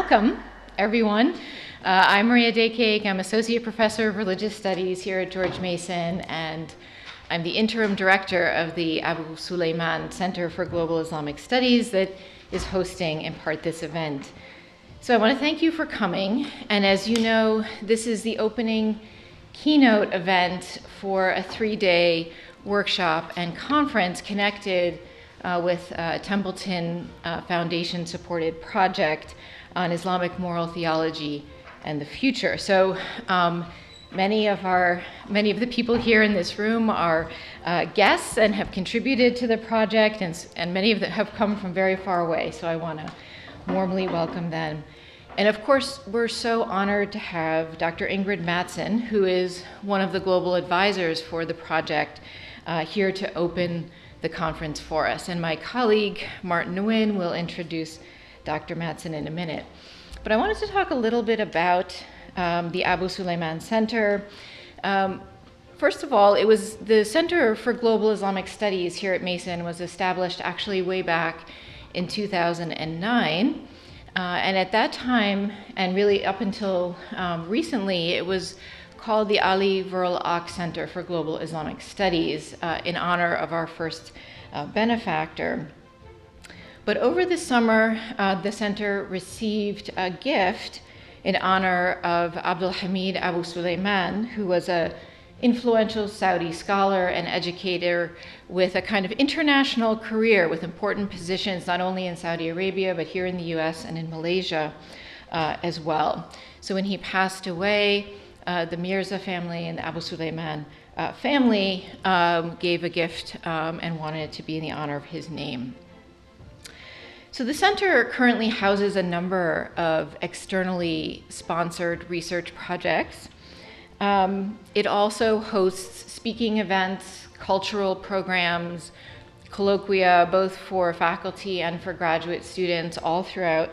welcome, everyone. I'm Maria Daycake. I'm Associate Professor of Religious Studies here at George Mason, and I'm the Interim Director of the AbuSulayman Center for Global Islamic Studies that is hosting in part this event. So I want to thank you for coming, and as you know, this is the opening keynote event for a 3-day workshop and conference connected with a Templeton Foundation-supported project on Islamic moral theology and the future. So many of the people here in this room are guests and have contributed to the project, and many of them have come from very far away. So I want to warmly welcome them. And of course, we're so honored to have Dr. Ingrid Mattson, who is one of the global advisors for the project, here to open the conference for us. And my colleague, Martin Nguyen, will introduce Dr. Mattson in a minute. But I wanted to talk a little bit about the AbuSulayman Center. First of all, it was the Center for Global Islamic Studies here at Mason was established actually way back in 2009. And at that time, and really up until recently, it was called the Ali Vural Ak Center for Global Islamic Studies in honor of our first benefactor. But over the summer, the center received a gift in honor of Abdul Hamid AbuSulayman, who was an influential Saudi scholar and educator with a kind of international career with important positions not only in Saudi Arabia, but here in the US and in Malaysia as well. So when he passed away, the Mirza family and the AbuSulayman family gave a gift and wanted it to be in the honor of his name. So the center currently houses a number of externally sponsored research projects. It also hosts speaking events, cultural programs, colloquia, both for faculty and for graduate students all throughout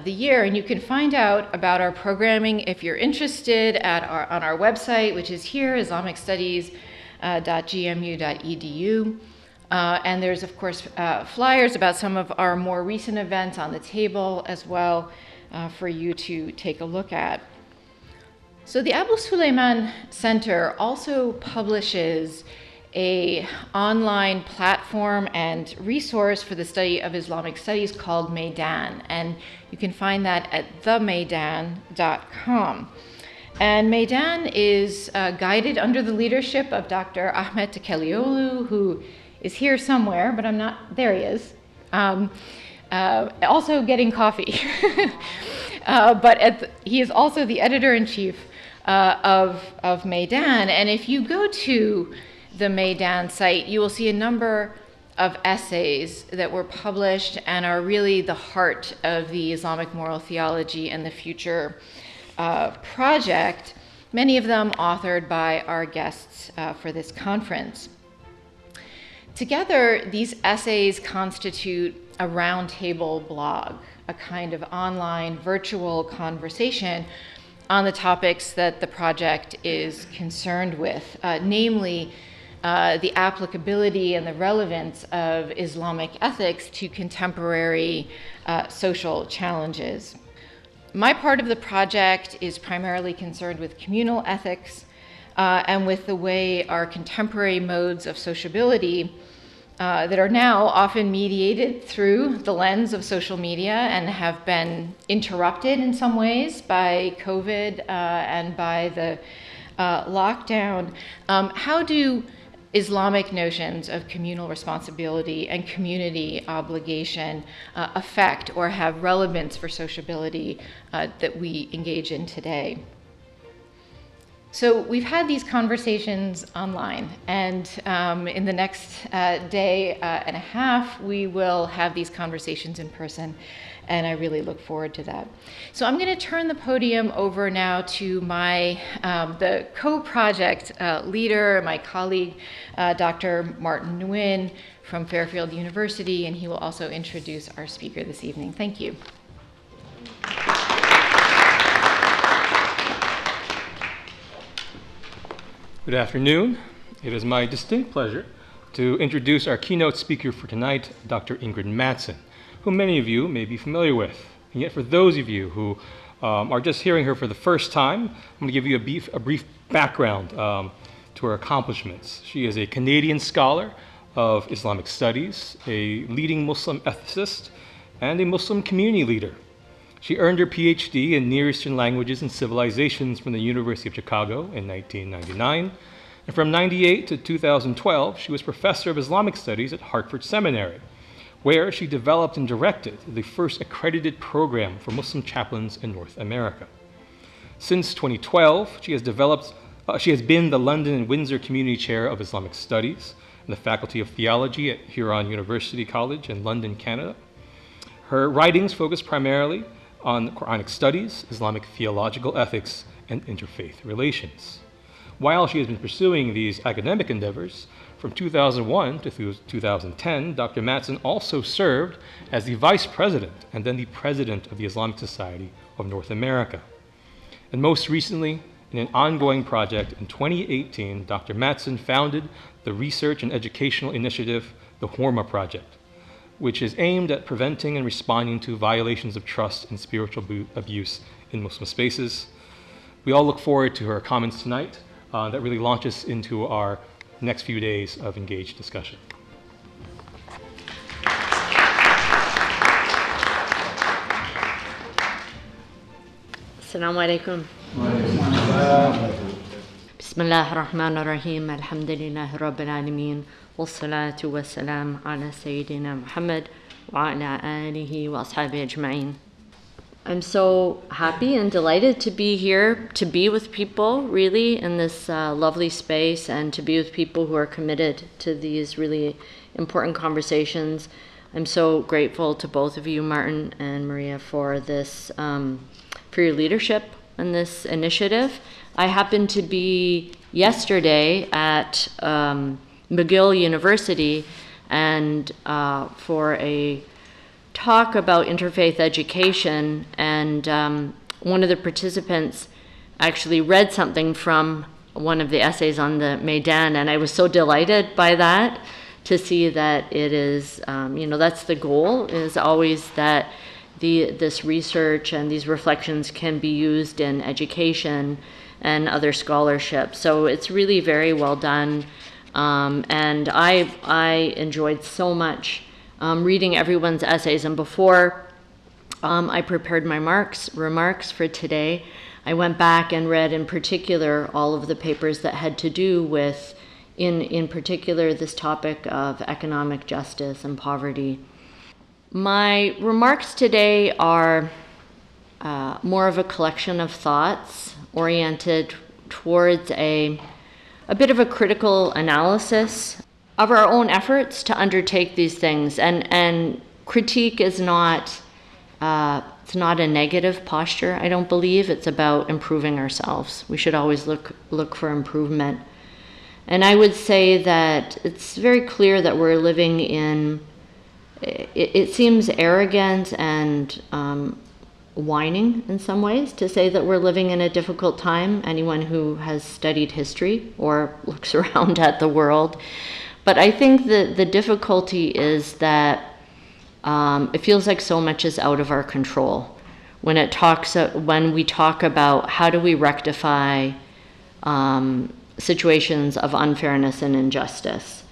the year. And you can find out about our programming if you're interested on our website, which is here, islamicstudies.gmu.edu. And there's, of course, flyers about some of our more recent events on the table as well for you to take a look at. So the AbuSulayman Center also publishes an online platform and resource for the study of Islamic studies called Maidan, and you can find that at themaidan.com. And Maidan is guided under the leadership of Dr. Ahmet Tekelioglu, who is here somewhere, but I'm not, there he is, also getting coffee. But he is also the editor-in-chief of Maidan, and if you go to the Maidan site, you will see a number of essays that were published and are really the heart of the Islamic moral theology and the future project, many of them authored by our guests for this conference. Together, these essays constitute a roundtable blog, a kind of online virtual conversation on the topics that the project is concerned with, namely the applicability and the relevance of Islamic ethics to contemporary social challenges. My part of the project is primarily concerned with communal ethics and with the way our contemporary modes of sociability that are now often mediated through the lens of social media and have been interrupted in some ways by COVID and by the lockdown. How do Islamic notions of communal responsibility and community obligation affect or have relevance for sociability that we engage in today? So we've had these conversations online, and in the next day and a half, we will have these conversations in person, and I really look forward to that. So I'm going to turn the podium over now to the co-project leader, my colleague, Dr. Martin Nguyen from Fairfield University, and he will also introduce our speaker this evening. Thank you. Good afternoon. It is my distinct pleasure to introduce our keynote speaker for tonight, Dr. Ingrid Mattson, whom many of you may be familiar with. And yet for those of you who are just hearing her for the first time, I'm going to give you a brief background to her accomplishments. She is a Canadian scholar of Islamic studies, a leading Muslim ethicist, and a Muslim community leader. She earned her PhD in Near Eastern Languages and Civilizations from the University of Chicago in 1999. And from 1998 to 2012, she was professor of Islamic studies at Hartford Seminary, where she developed and directed the first accredited program for Muslim chaplains in North America. Since 2012, she has been the London and Windsor Community Chair of Islamic Studies in the Faculty of Theology at Huron University College in London, Canada. Her writings focus primarily on Quranic studies, Islamic theological ethics, and interfaith relations. While she has been pursuing these academic endeavors, from 2001 to 2010, Dr. Mattson also served as the Vice President and then the President of the Islamic Society of North America. And most recently, in an ongoing project in 2018, Dr. Mattson founded the research and educational initiative, the Horma Project, which is aimed at preventing and responding to violations of trust and spiritual abuse in Muslim spaces. We all look forward to her comments tonight that really launches into our next few days of engaged discussion. Assalamu alaikum. Bismillah ar-Rahman ar-Rahim. Alhamdulillahi Rabbil Alameen. Wassalatu wassalam ala Sayyidina Muhammad wa ala alihi wa ashabihi ajma'in. I'm so happy and delighted to be here, to be with people really in this lovely space, and to be with people who are committed to these really important conversations. I'm so grateful to both of you, Martin and Maria, for this, for your leadership in this initiative. I happened to be yesterday at McGill University and for a talk about interfaith education, and one of the participants actually read something from one of the essays on the Maidan, and I was so delighted by that, to see that it is, that's the goal, is always that this research and these reflections can be used in education and other scholarship. So it's really very well done, and I enjoyed so much reading everyone's essays. And before I prepared my remarks for today, I went back and read in particular all of the papers that had to do with, in particular, this topic of economic justice and poverty. My remarks today are more of a collection of thoughts oriented towards a bit of a critical analysis of our own efforts to undertake these things. And critique is not, it's not a negative posture, I don't believe. It's about improving ourselves. We should always look for improvement. And I would say that it's very clear that we're living in, it seems arrogant and whining in some ways to say that we're living in a difficult time, anyone who has studied history or looks around at the world. But I think that the difficulty is that it feels like so much is out of our control. When we talk about how do we rectify situations of unfairness and injustice.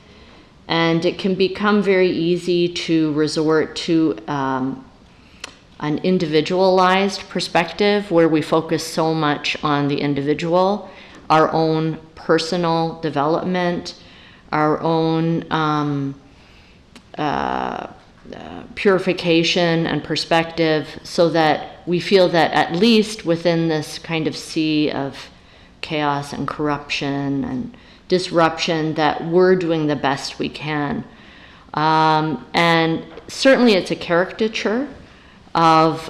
And it can become very easy to resort to an individualized perspective where we focus so much on the individual, our own personal development, our own purification and perspective, so that we feel that at least within this kind of sea of chaos and corruption and disruption, that we're doing the best we can. And certainly it's a caricature of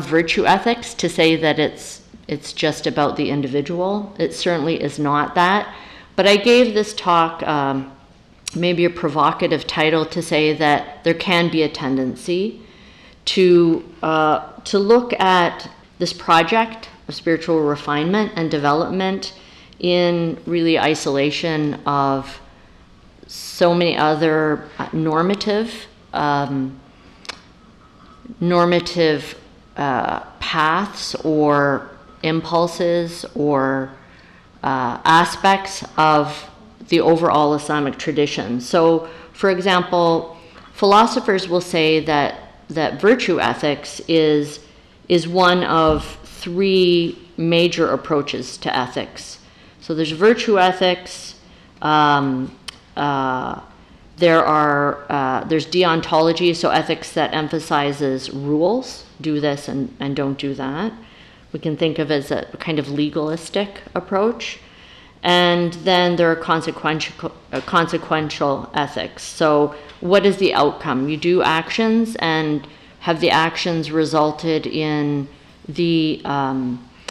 virtue ethics to say that it's just about the individual. It certainly is not that. But I gave this talk maybe a provocative title to say that there can be a tendency to look at this project of spiritual refinement and development in really isolation of so many other normative normative paths or impulses or aspects of the overall Islamic tradition. So, for example, philosophers will say that virtue ethics is one of three major approaches to ethics. So there's virtue ethics, there's deontology, so ethics that emphasizes rules, do this and don't do that. We can think of it as a kind of legalistic approach. And then there are consequential ethics. So what is the outcome? You do actions, and have the actions resulted in the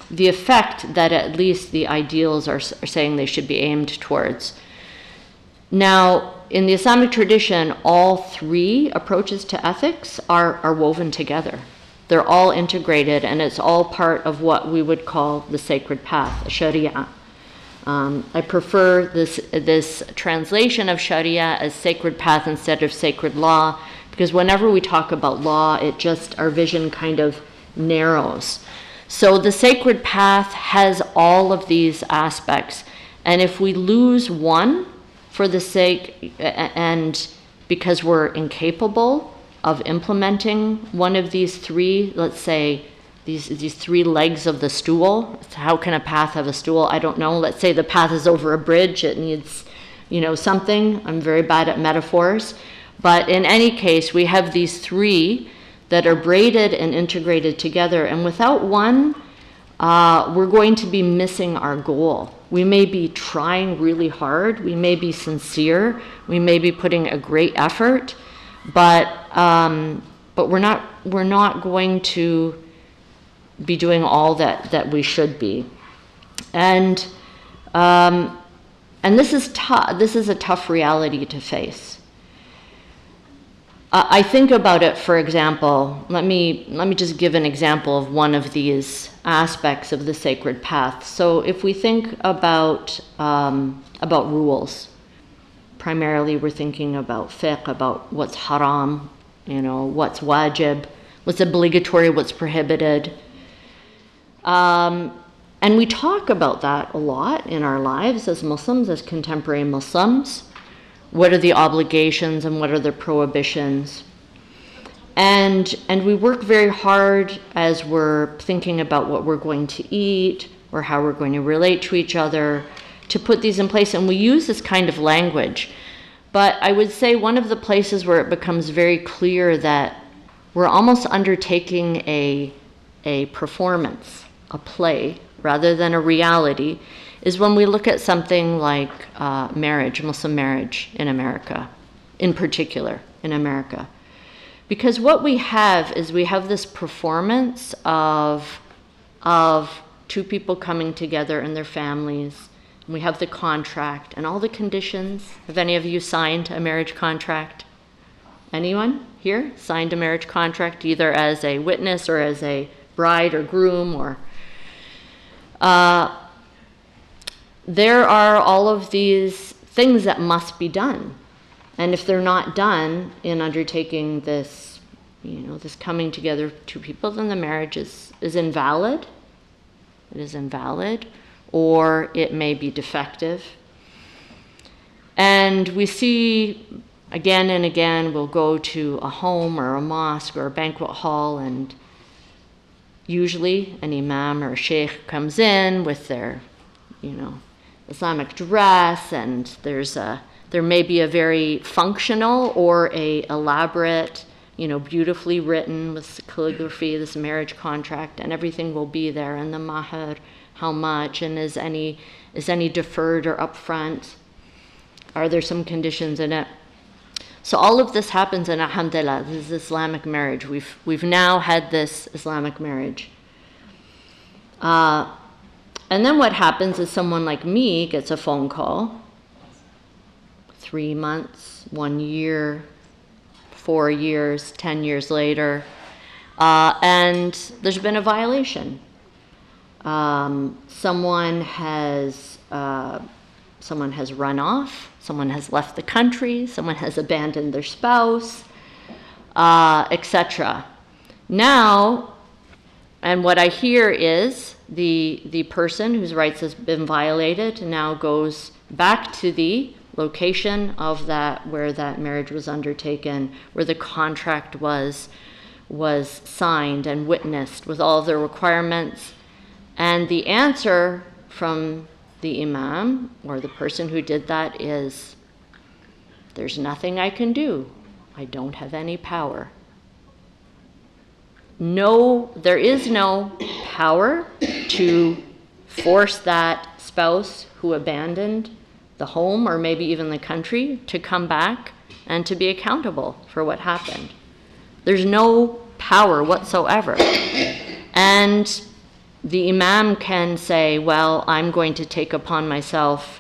effect that at least the ideals are saying they should be aimed towards. Now, in the Islamic tradition, all three approaches to ethics are woven together. They're all integrated, and it's all part of what we would call the sacred path, Sharia. I prefer this translation of Sharia as sacred path instead of sacred law, because whenever we talk about law, our vision kind of narrows. So the sacred path has all of these aspects, and if we lose one for the sake, and because we're incapable of implementing one of these three, let's say these three legs of the stool. How can a path have a stool? I don't know. Let's say the path is over a bridge. It needs, something. I'm very bad at metaphors. But in any case, we have these three that are braided and integrated together. And without one, we're going to be missing our goal. We may be trying really hard. We may be sincere. We may be putting a great effort. But we're not going to be doing all that we should be, and this is tough. This is a tough reality to face. I think about it. For example, let me just give an example of one of these aspects of the sacred path. So, if we think about rules, primarily we're thinking about fiqh, about what's haram, what's wajib, what's obligatory, what's prohibited. And we talk about that a lot in our lives as Muslims, as contemporary Muslims. What are the obligations and what are the prohibitions? And we work very hard as we're thinking about what we're going to eat or how we're going to relate to each other to put these in place. And we use this kind of language. But I would say one of the places where it becomes very clear that we're almost undertaking a performance, a play, rather than a reality, is when we look at something like marriage, Muslim marriage in America, in particular in America. Because what we have is we have this performance of two people coming together and their families. And we have the contract and all the conditions. Have any of you signed a marriage contract? Anyone here signed a marriage contract, either as a witness or as a bride or groom, or there are all of these things that must be done. And if they're not done in undertaking this, this coming together of two people, then the marriage is invalid. It is invalid, or it may be defective. And we see again and again, we'll go to a home or a mosque or a banquet hall, and usually an imam or a sheikh comes in with their, Islamic dress, and there may be a very functional or a elaborate, beautifully written with calligraphy, this marriage contract, and everything will be there, and the mahar, how much, and is any deferred or upfront? Are there some conditions in it? So all of this happens, and alhamdulillah, this is Islamic marriage. We've now had this Islamic marriage. And then what happens is someone like me gets a phone call 3 months, 1 year, 4 years, 10 years later, and there's been a violation. Someone has run off, someone has left the country, someone has abandoned their spouse, etc. Now, and what I hear is the person whose rights has been violated now goes back to the location of that where that marriage was undertaken, where the contract was signed and witnessed with all of the requirements. And the answer from the imam or the person who did that is, there's nothing I can do. I don't have any power. No, there is no power to force that spouse who abandoned the home or maybe even the country to come back and to be accountable for what happened. There's no power whatsoever. And the imam can say, well, I'm going to take upon myself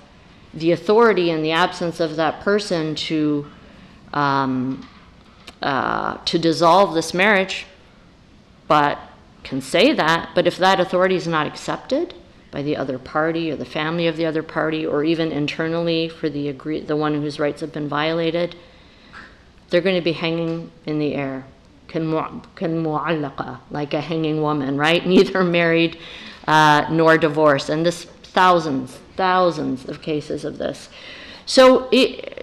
the authority in the absence of that person to dissolve this marriage, but can say that. But if that authority is not accepted by the other party or the family of the other party, or even internally for the one whose rights have been violated, they're going to be hanging in the air, like a hanging woman, right? Neither married nor divorced. And this thousands of cases of this. So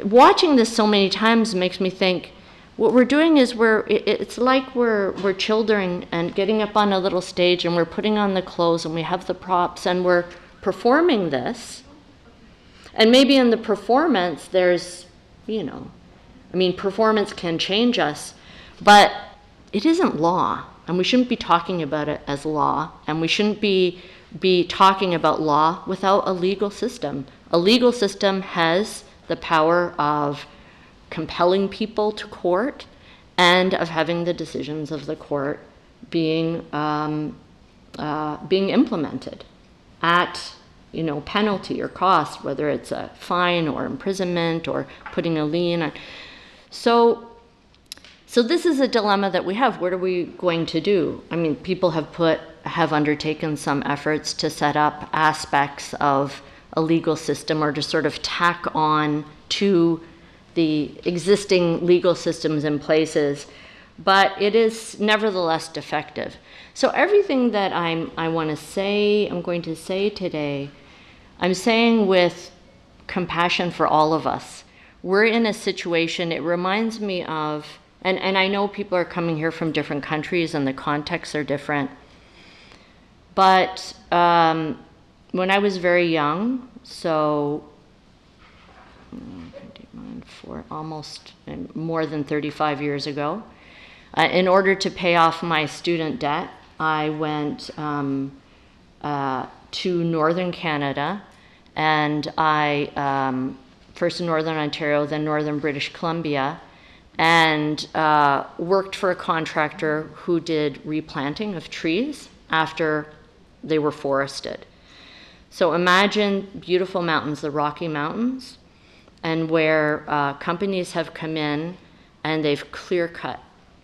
watching this so many times makes me think, what we're doing is it's like we're children and getting up on a little stage and we're putting on the clothes and we have the props and we're performing this. And maybe in the performance there's, performance can change us, but it isn't law. And we shouldn't be talking about it as law. And we shouldn't be talking about law without a legal system. A legal system has the power of compelling people to court and of having the decisions of the court being implemented at penalty or cost, whether it's a fine or imprisonment or putting a lien on. So this is a dilemma that we have. What are we going to do? People have undertaken some efforts to set up aspects of a legal system or to sort of tack on to the existing legal systems in places, but it is nevertheless defective. So everything that I'm going to say today, I'm saying with compassion for all of us. We're in a situation, it reminds me of, and I know people are coming here from different countries and the contexts are different, but when I was very young, so for almost more than 35 years ago, in order to pay off my student debt, I went to northern Canada, and I first in northern Ontario, then northern British Columbia, and worked for a contractor who did replanting of trees after they were forested. So imagine beautiful mountains, the Rocky Mountains, and where companies have come in and they've clear cut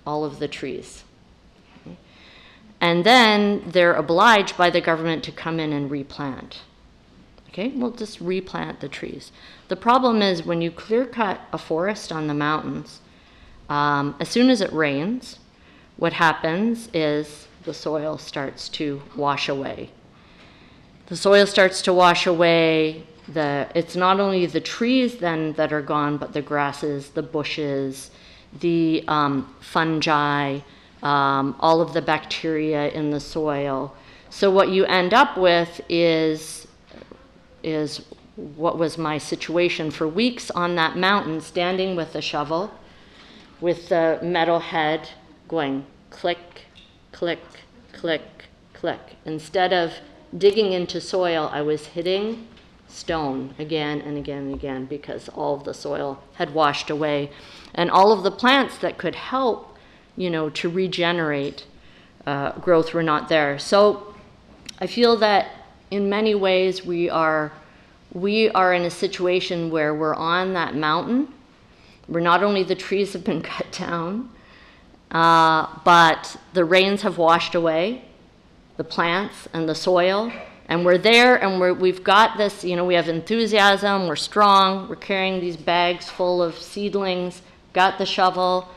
all of the trees. Okay? And then they're obliged by the government to come in and replant. Okay, we'll just replant the trees. The problem is when you clear cut a forest on the mountains, as soon as it rains, what happens is the soil starts to wash away. The soil starts to wash away. It's not only the trees then that are gone, but the grasses, the bushes, the fungi, all of the bacteria in the soil. So what you end up with is what was my situation for weeks on that mountain, standing with a shovel, with the metal head going click, click, click, click. Instead of digging into soil, I was hitting stone again and again and again because all of the soil had washed away. And all of the plants that could help, to regenerate growth were not there. So I feel that in many ways we are in a situation where we're on that mountain, where not only the trees have been cut down, but the rains have washed away the plants and the soil, and we're there, and we've got this, we have enthusiasm, we're strong, we're carrying these bags full of seedlings, got the shovel,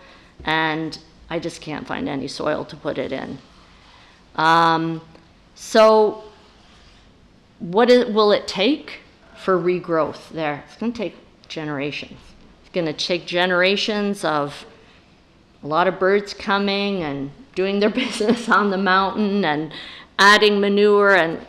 and I just can't find any soil to put it in. So will it take for regrowth there? It's going to take generations. It's going to take generations of a lot of birds coming and doing their business on the mountain and adding manure and,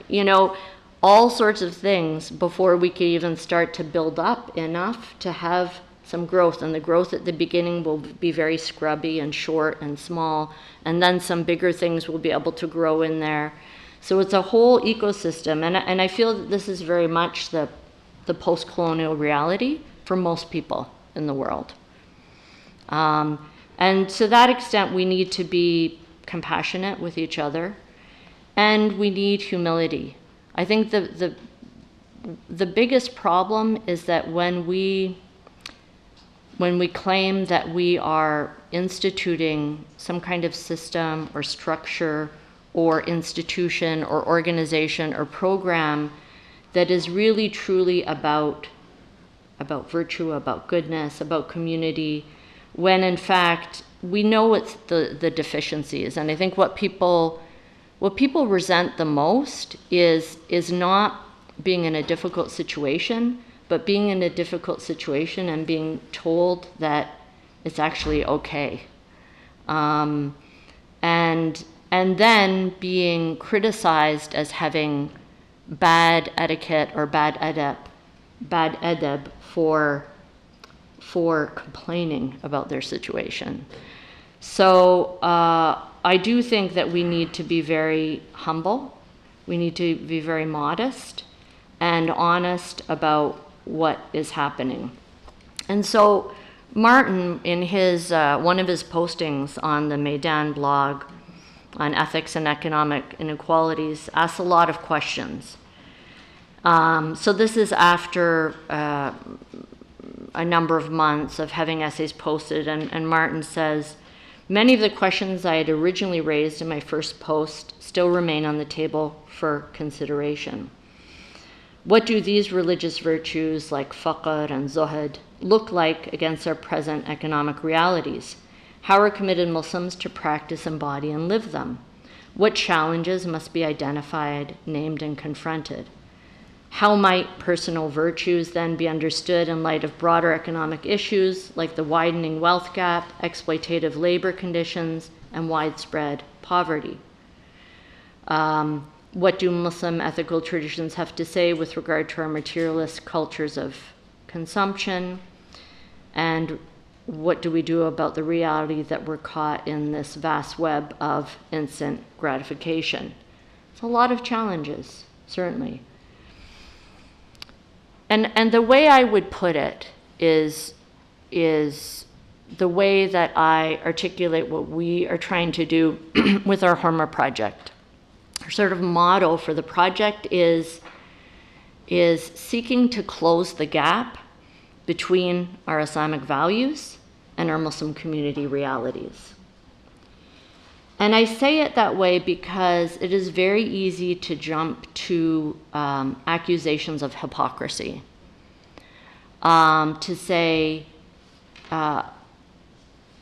all sorts of things before we can even start to build up enough to have some growth. And the growth at the beginning will be very scrubby and short and small, and then some bigger things will be able to grow in there. So it's a whole ecosystem, and I feel that this is very much the post-colonial reality for most people in the world. And to that extent, we need to be compassionate with each other, and we need humility. I think the biggest problem is that when we claim that we are instituting some kind of system or structure or institution or organization or program that is really truly about virtue, about goodness, about community, when in fact we know what the deficiencies. And I think what people resent the most is not being in a difficult situation, but being in a difficult situation and being told that it's actually okay. And then being criticized as having bad etiquette or bad adab for complaining about their situation. So I do think that we need to be very humble. We need to be very modest and honest about what is happening. And so Martin, in his one of his postings on the Maidan blog on ethics and economic inequalities, asks a lot of questions. So this is after a number of months of having essays posted, and Martin says, many of the questions I had originally raised in my first post still remain on the table for consideration. What do these religious virtues like faqr and zuhd look like against our present economic realities? How are committed Muslims to practice, embody, and live them? What challenges must be identified, named, and confronted? How might personal virtues then be understood in light of broader economic issues like the widening wealth gap, exploitative labor conditions, and widespread poverty? What do Muslim ethical traditions have to say with regard to our materialist cultures of consumption? And what do we do about the reality that we're caught in this vast web of instant gratification? It's a lot of challenges, certainly. And the way I would put it is the way that I articulate what we are trying to do with our Horma project. Our sort of motto for the project is seeking to close the gap between our Islamic values and our Muslim community realities. And I say it that way because it is very easy to jump to accusations of hypocrisy. To say,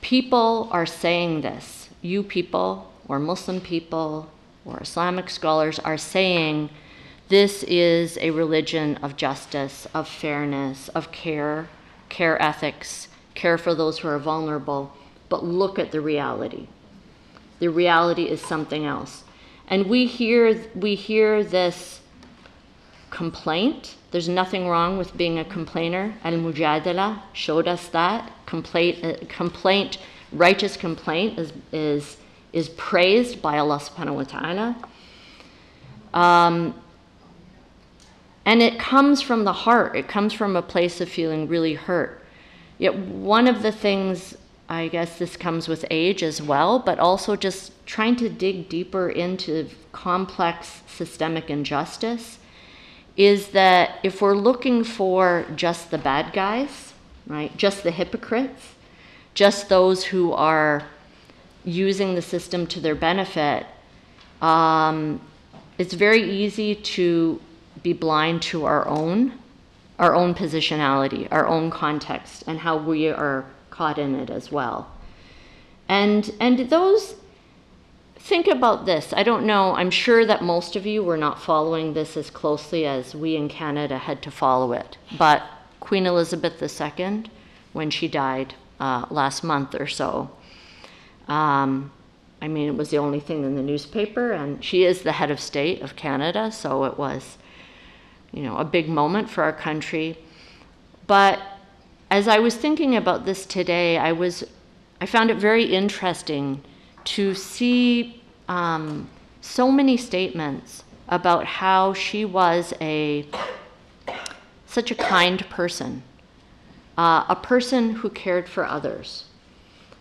people are saying this, you people, or Muslim people, or Islamic scholars are saying this is a religion of justice, of fairness, of care ethics, care for those who are vulnerable, but look at the reality. The reality is something else. And we hear this complaint. There's nothing wrong with being a complainer. Al-Mujadala showed us that. Complaint, righteous complaint is praised by Allah subhanahu wa ta'ala. And it comes from the heart. It comes from a place of feeling really hurt. Yet one of the things, I guess this comes with age as well, but also just trying to dig deeper into complex systemic injustice, is that if we're looking for just the bad guys, right, just the hypocrites, just those who are using the system to their benefit, it's very easy to be blind to our own positionality, our own context, and how we are caught in it as well. And those, think about this. I don't know, I'm sure that most of you were not following this as closely as we in Canada had to follow it. But Queen Elizabeth II, when she died last month or so, I mean, it was the only thing in the newspaper, and she is the head of state of Canada, so it was, you know, a big moment for our country. But as I was thinking about this today, I found it very interesting to see so many statements about how she was such a kind person, a person who cared for others,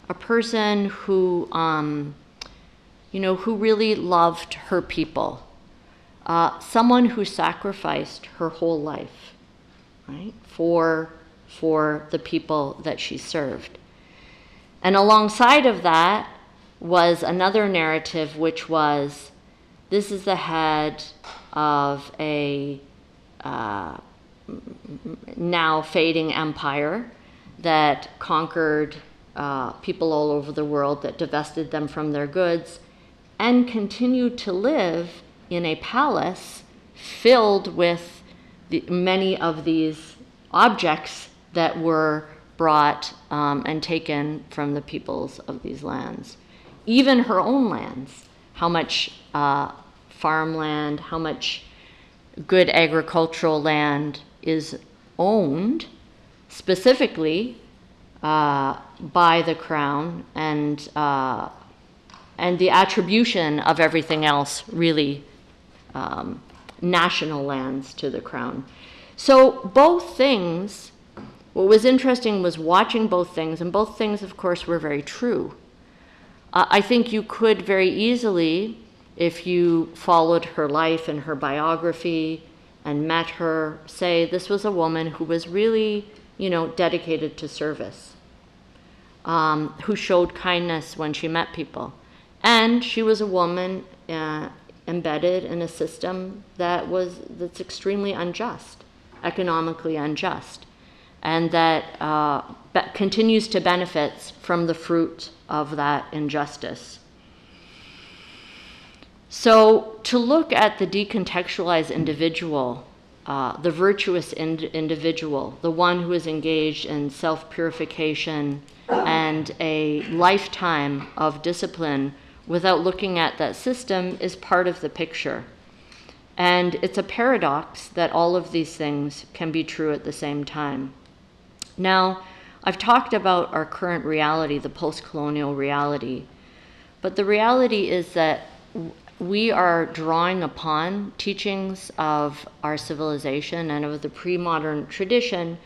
a person who, who really loved her people, someone who sacrificed her whole life, right, for the people that she served. And alongside of that was another narrative, which was, this is the head of a now fading empire that conquered people all over the world, that divested them from their goods, and continued to live in a palace filled with many of these objects that were brought and taken from the peoples of these lands. Even her own lands, how much farmland, how much good agricultural land is owned specifically by the crown, and the attribution of everything else really national lands to the crown. So both things, what was interesting was watching both things, and both things, of course, were very true. I think you could very easily, if you followed her life and her biography and met her, say this was a woman who was really, dedicated to service, who showed kindness when she met people. And she was a woman embedded in a system that's extremely unjust, economically unjust, and that continues to benefit from the fruit of that injustice. So to look at the decontextualized individual, the virtuous individual, the one who is engaged in self-purification and a lifetime of discipline without looking at that system, is part of the picture. And it's a paradox that all of these things can be true at the same time. Now, I've talked about our current reality, the post-colonial reality, but the reality is that we are drawing upon teachings of our civilization and of the pre-modern tradition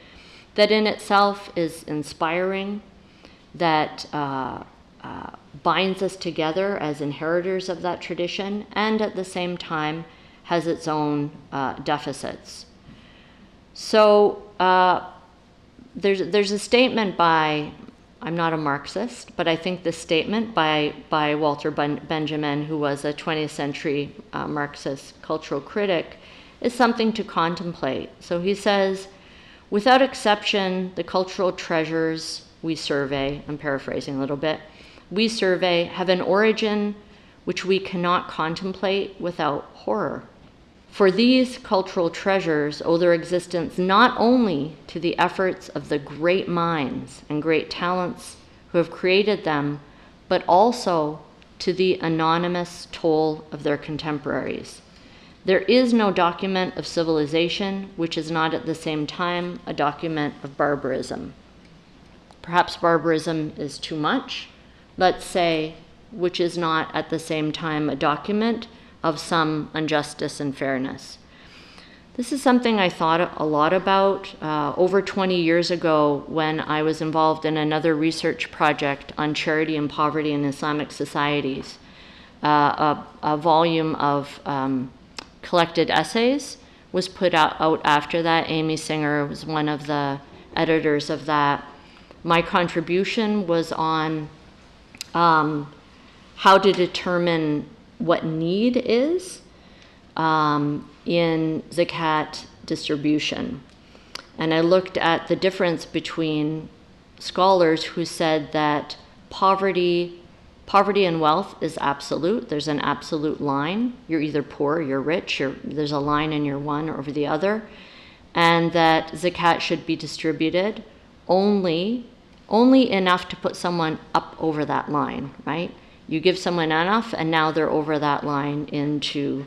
that in itself is inspiring, that binds us together as inheritors of that tradition, and at the same time has its own deficits. So there's a statement by, I'm not a Marxist, but I think this statement by Walter Benjamin, who was a 20th century Marxist cultural critic, is something to contemplate. So he says, without exception, the cultural treasures we survey, I'm paraphrasing a little bit, we survey have an origin which we cannot contemplate without horror. For these cultural treasures owe their existence not only to the efforts of the great minds and great talents who have created them, but also to the anonymous toll of their contemporaries. There is no document of civilization which is not at the same time a document of barbarism. Perhaps barbarism is too much, let's say, which is not at the same time a document of some injustice and fairness. This is something I thought a lot about over 20 years ago when I was involved in another research project on charity and poverty in Islamic societies. A volume of collected essays was put out after that. Amy Singer was one of the editors of that. My contribution was on how to determine what need is in zakat distribution. And I looked at the difference between scholars who said that poverty and wealth is absolute. There's an absolute line. You're either poor or you're rich. There's a line and you're one over the other. And that zakat should be distributed only enough to put someone up over that line, right? You give someone enough and now they're over that line into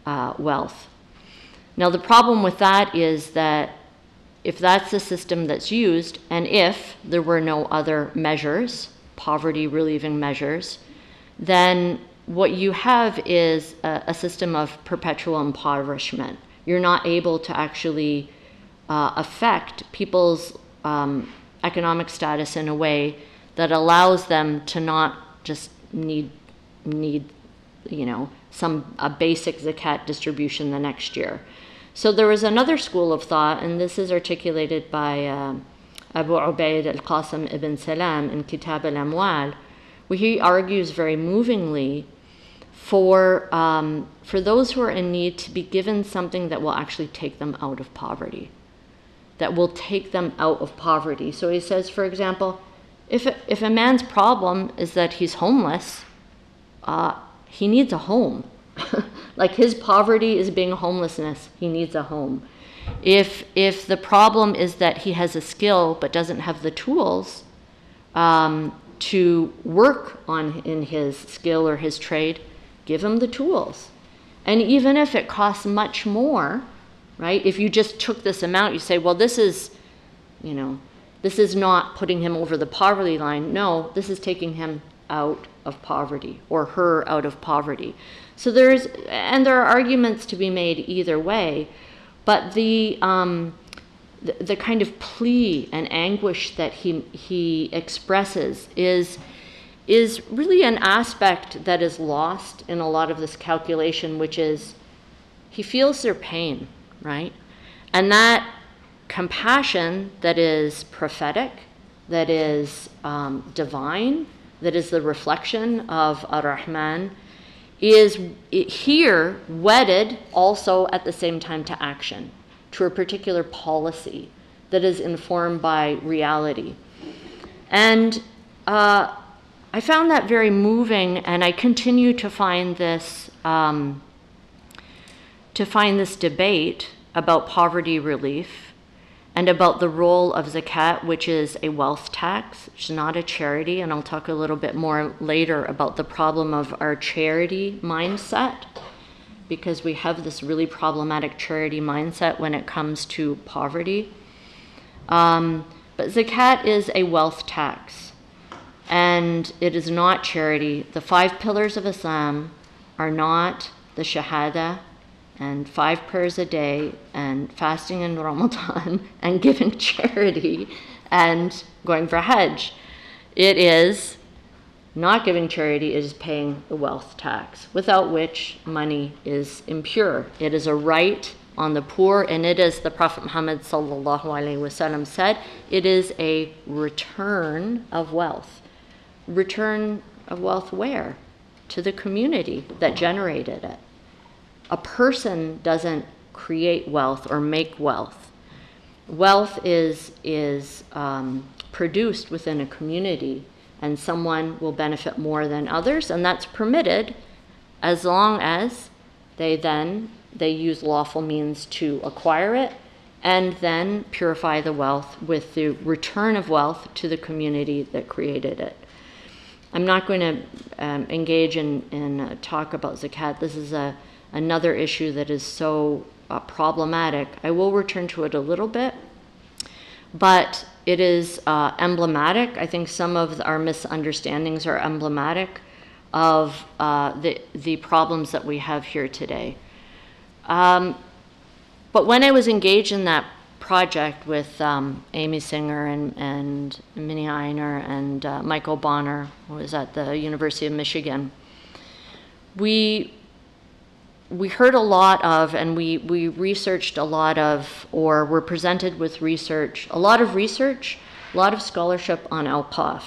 wealth. Now the problem with that is that if that's the system that's used, and if there were no other measures, poverty relieving measures, then what you have is a system of perpetual impoverishment. You're not able to actually affect people's economic status in a way that allows them to not just need a basic zakat distribution the next year. So there is another school of thought, and this is articulated by Abu Ubaid al-Qasim ibn Salam in Kitab al-Amwal, where he argues very movingly for those who are in need to be given something that will actually take them out of poverty, So he says, for example, if a man's problem is that he's homeless, he needs a home. Like his poverty is being homelessness, he needs a home. If the problem is that he has a skill but doesn't have the tools to work in his skill or his trade, give him the tools. And even if it costs much more, right? If you just took this amount, you say, well, this is not putting him over the poverty line. No, this is taking him out of poverty or her out of poverty. So there are arguments to be made either way, but the kind of plea and anguish that he expresses is really an aspect that is lost in a lot of this calculation, which is he feels their pain, right? And that compassion that is prophetic, that is divine, that is the reflection of Ar-Rahman, is here wedded also at the same time to action, to a particular policy that is informed by reality. And I found that very moving, and I continue to find this debate about poverty relief and about the role of zakat, which is a wealth tax. It's not a charity, and I'll talk a little bit more later about the problem of our charity mindset, because we have this really problematic charity mindset when it comes to poverty. But zakat is a wealth tax, and it is not charity. The 5 pillars of Islam are not the shahada and 5 prayers a day and fasting in Ramadan and giving charity and going for Hajj. It is not giving charity, it is paying the wealth tax, without which money is impure. It is a right on the poor, and it is, the Prophet Muhammad sallallahu alaihi wasallam said, it is a return of wealth. Return of wealth where? To the community that generated it. A person doesn't create wealth or make wealth. Wealth is produced within a community, and someone will benefit more than others, and that's permitted as long as they use lawful means to acquire it and then purify the wealth with the return of wealth to the community that created it. I'm not going to engage in talk about zakat. This is another issue that is so problematic. I will return to it a little bit, but it is emblematic. I think some of our misunderstandings are emblematic of the problems that we have here today. But when I was engaged in that project with Amy Singer and Minnie Einer and Michael Bonner, who was at the University of Michigan, we heard a lot of, and we researched a lot of, or were presented with research, a lot of scholarship on Al-Qaf.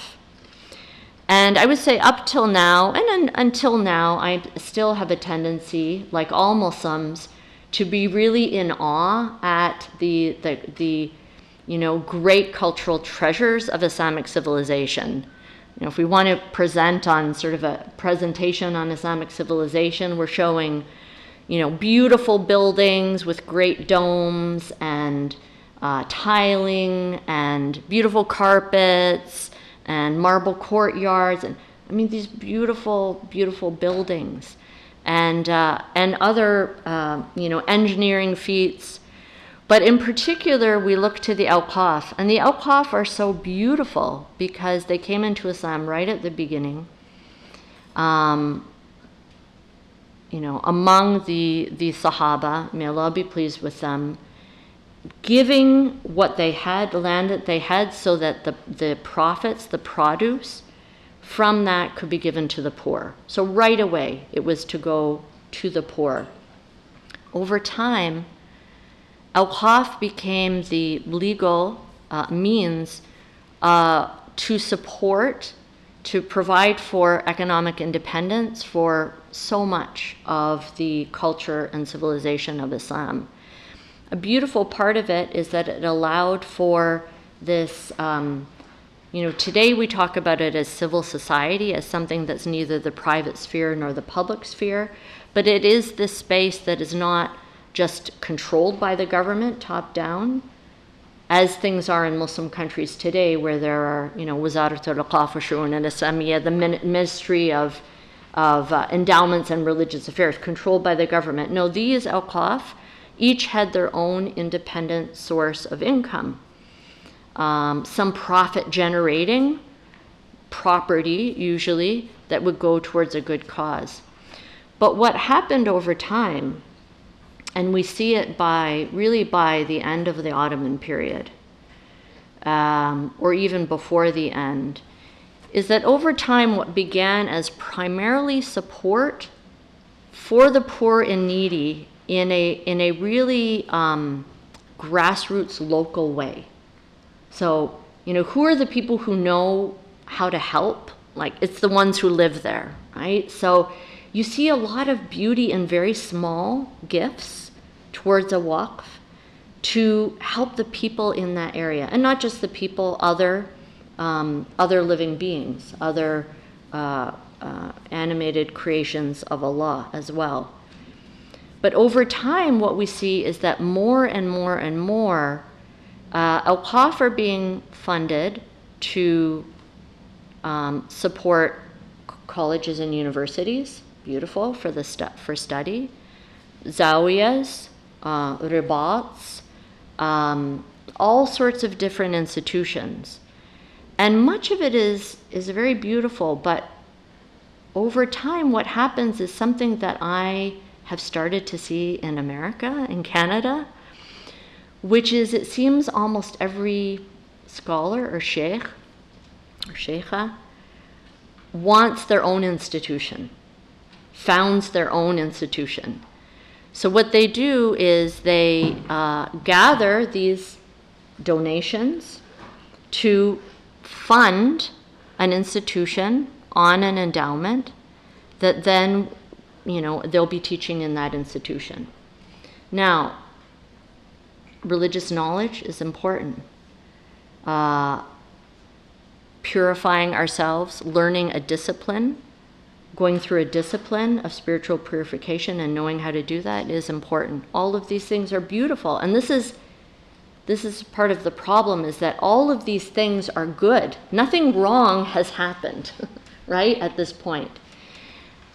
And I would say up till now, and until now, I still have a tendency, like all Muslims, to be really in awe at the great cultural treasures of Islamic civilization. if we want to present on sort of a presentation on Islamic civilization, we're showing, beautiful buildings with great domes and tiling and beautiful carpets and marble courtyards, and these beautiful, beautiful buildings, and other engineering feats. But in particular, we look to the Awqaf, and the Awqaf are so beautiful because they came into Islam right at the beginning. Among the Sahaba, may Allah be pleased with them, giving what they had, the land that they had, so that the profits, the produce from that could be given to the poor. So right away, it was to go to the poor. Over time, Awqaf became the legal means to support, to provide for economic independence for so much of the culture and civilization of Islam. A beautiful part of it is that it allowed for this, today we talk about it as civil society, as something that's neither the private sphere nor the public sphere, but it is this space that is not just controlled by the government, top down, as things are in Muslim countries today, where there are, Wazarat al-Awqaf wa Shu'un al-Islamiyya, the Ministry of Endowments and Religious Affairs, controlled by the government. No, these Awqaf each had their own independent source of income. Some profit generating property, usually, that would go towards a good cause. But what happened over time, and we see it by the end of the Ottoman period, or even before the end, is that over time what began as primarily support for the poor and needy in a really grassroots local way. So, who are the people who know how to help? Like, it's the ones who live there, right? So you see a lot of beauty in very small gifts towards a waqf to help the people in that area. And not just the people, other living beings, other animated creations of Allah as well. But over time, what we see is that more and more and more Awqaf are being funded to support colleges and universities, beautiful for study, zawiyas, ribats, all sorts of different institutions. And much of it is very beautiful, but over time what happens is something that I have started to see in America, in Canada, which is it seems almost every scholar or sheikh or sheikha wants their own institution, founds their own institution. So what they do is they gather these donations to fund an institution on an endowment that then, they'll be teaching in that institution. Now, religious knowledge is important. Purifying ourselves, learning a discipline, going through a discipline of spiritual purification and knowing how to do that is important. All of these things are beautiful. And this is part of the problem, is that all of these things are good. Nothing wrong has happened, right, at this point.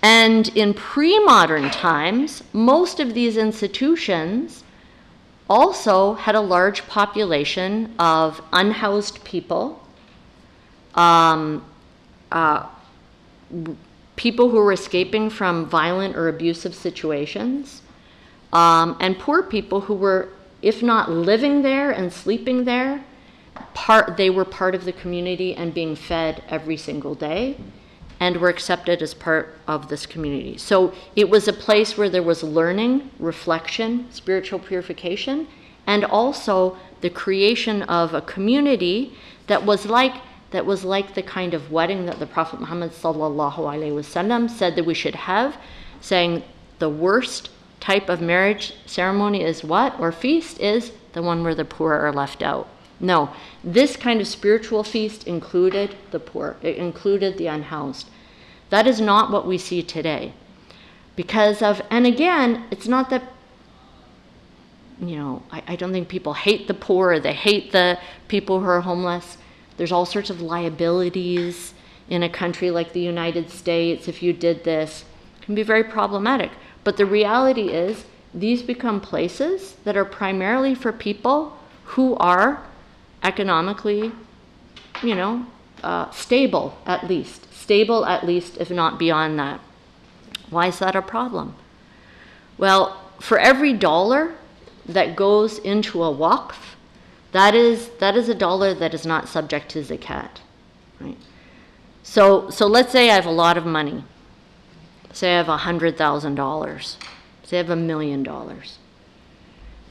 And in pre-modern times, most of these institutions also had a large population of unhoused people, people who were escaping from violent or abusive situations, and poor people who were, if not living there and sleeping there, they were part of the community and being fed every single day and were accepted as part of this community. So it was a place where there was learning, reflection, spiritual purification, and also the creation of a community that was like the kind of wedding that the Prophet Muhammad ﷺ said that we should have, saying the worst type of marriage ceremony is what? Or feast is the one where the poor are left out. No, this kind of spiritual feast included the poor. It included the unhoused. That is not what we see today. Because of, and again, it's not that, I don't think people hate the poor or they hate the people who are homeless. There's all sorts of liabilities in a country like the United States. If you did this, it can be very problematic. But the reality is, these become places that are primarily for people who are economically, stable at least, if not beyond that. Why is that a problem? Well, for every dollar that goes into a waqf, that is a dollar that is not subject to zakat, right? So let's say I have a lot of money. Say I have $100,000. Say I have $1 million.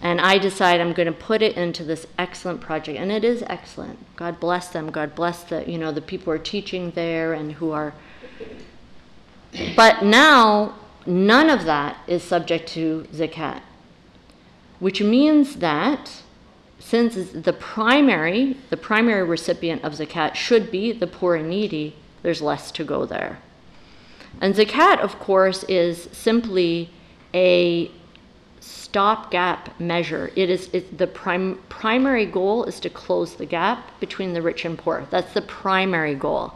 And I decide I'm going to put it into this excellent project, and it is excellent. God bless them. God bless the people who are teaching there and who are. But now none of that is subject to zakat, which means that since the primary recipient of zakat should be the poor and needy, there's less to go there. And zakat, of course, is simply a stopgap measure. The primary goal is to close the gap between the rich and poor. That's the primary goal.